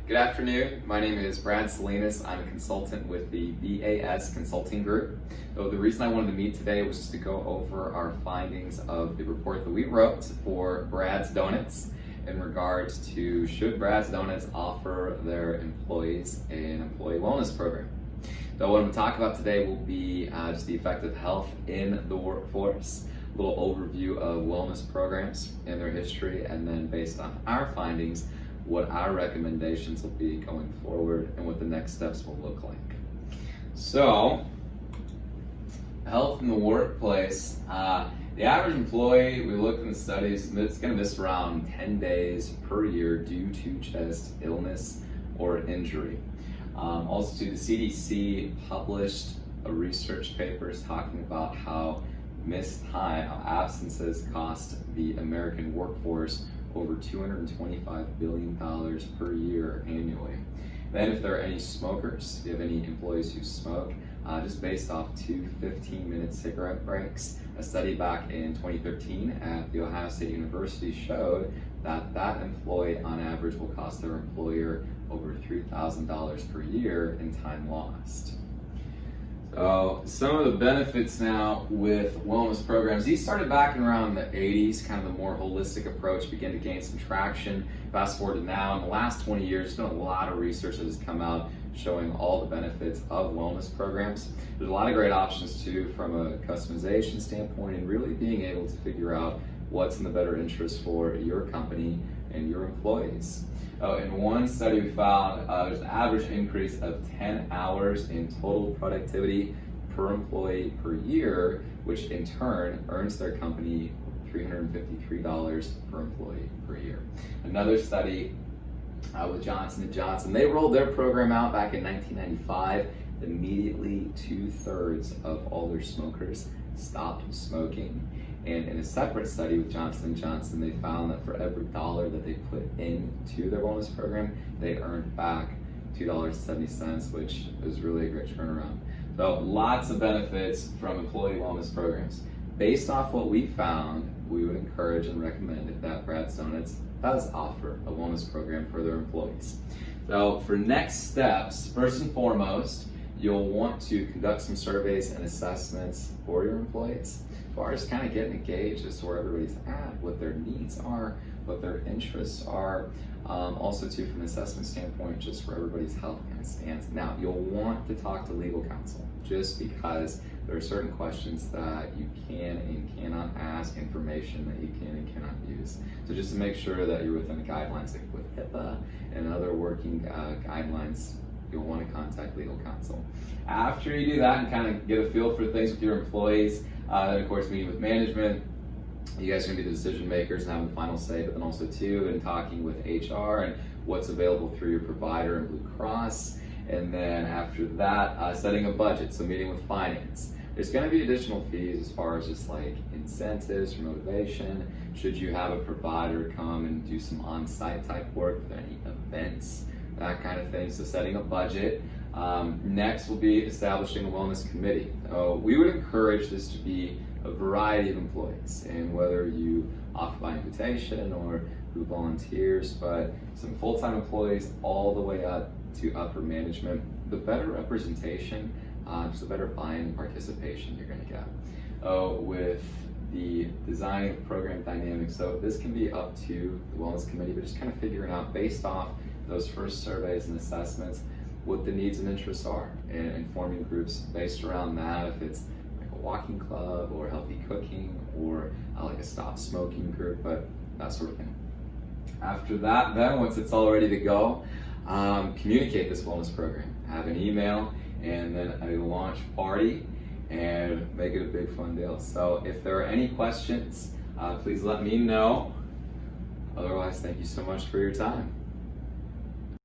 Good afternoon. My name is Brad Salinas. I'm a consultant with the BAS Consulting Group. So the reason I wanted to meet today was just to go over our findings of the report that we wrote for Brad's Donuts in regards to should Brad's Donuts offer their employees an employee wellness program. So what I'm going to talk about today will be just the effect of health in the workforce, a little overview of wellness programs and their history, and then based on our findings, what our recommendations will be going forward and what the next steps will look like. So, health in the workplace. The average employee, we looked in the studies, it's going to miss around 10 days per year due to just illness or injury. Also, the CDC published a research paper talking about how missed time, absences cost the American workforce over $225 billion per year annually. Then if there are any smokers, if you have any employees who smoke, just based off 2 15-minute cigarette breaks, a study back in 2013 at The Ohio State University showed that that employee on average will cost their employer over $3,000 per year in time lost. So some of the benefits now with wellness programs, these started back in around the 80s, kind of the more holistic approach began to gain some traction. Fast forward to now, in the last 20 years, there's been a lot of research that has come out showing all the benefits of wellness programs. There's a lot of great options too from a customization standpoint and really being able to figure out what's in the better interest for your company and your employees. In one study we found there's an average increase of 10 hours in total productivity per employee per year, which in turn earns their company $353 per employee per year. Another study with Johnson & Johnson, they rolled their program out back in 1995. Immediately 2/3 of all their smokers stopped smoking. And in a separate study with Johnson & Johnson, they found that for every dollar that they put into their wellness program, they earned back $2.70, which is really a great turnaround. So lots of benefits from employee wellness programs. Based off what we found, we would encourage and recommend that Brad's Donuts does offer a wellness program for their employees. So for next steps, first and foremost, you'll want to conduct some surveys and assessments for your employees as far as kind of getting a gauge as to where everybody's at, what their needs are, what their interests are. Also too, from an assessment standpoint, just where everybody's health kind of stands. Now, you'll want to talk to legal counsel just because there are certain questions that you can and cannot ask, information that you can and cannot use. So just to make sure that you're within the guidelines, like with HIPAA and other working guidelines, you'll want to contact legal counsel. After you do that and kind of get a feel for things with your employees, then of course meeting with management, you guys are going to be the decision makers and have the final say, but then also too in talking with HR and what's available through your provider and Blue Cross. And then after that, setting a budget, so meeting with finance. There's going to be additional fees as far as just like incentives or motivation. Should you have a provider come and do some on-site type work for any events, that kind of thing. So setting a budget. Next will be establishing a wellness committee. We would encourage this to be a variety of employees, and whether you offer by invitation or who volunteers, but some full-time employees all the way up to upper management. The better representation, just the better buy-in and participation you're going to get. With the designing of program dynamics, so this can be up to the wellness committee, but just kind of figuring out based off those first surveys and assessments what the needs and interests are, and forming groups based around that, if it's like a walking club or healthy cooking or like a stop smoking group, but that sort of thing. After that, then once it's all ready to go, communicate this wellness program, have an email and then a launch party, and make it a big fun deal. So if there are any questions, please let me know. Otherwise, thank you so much for your time.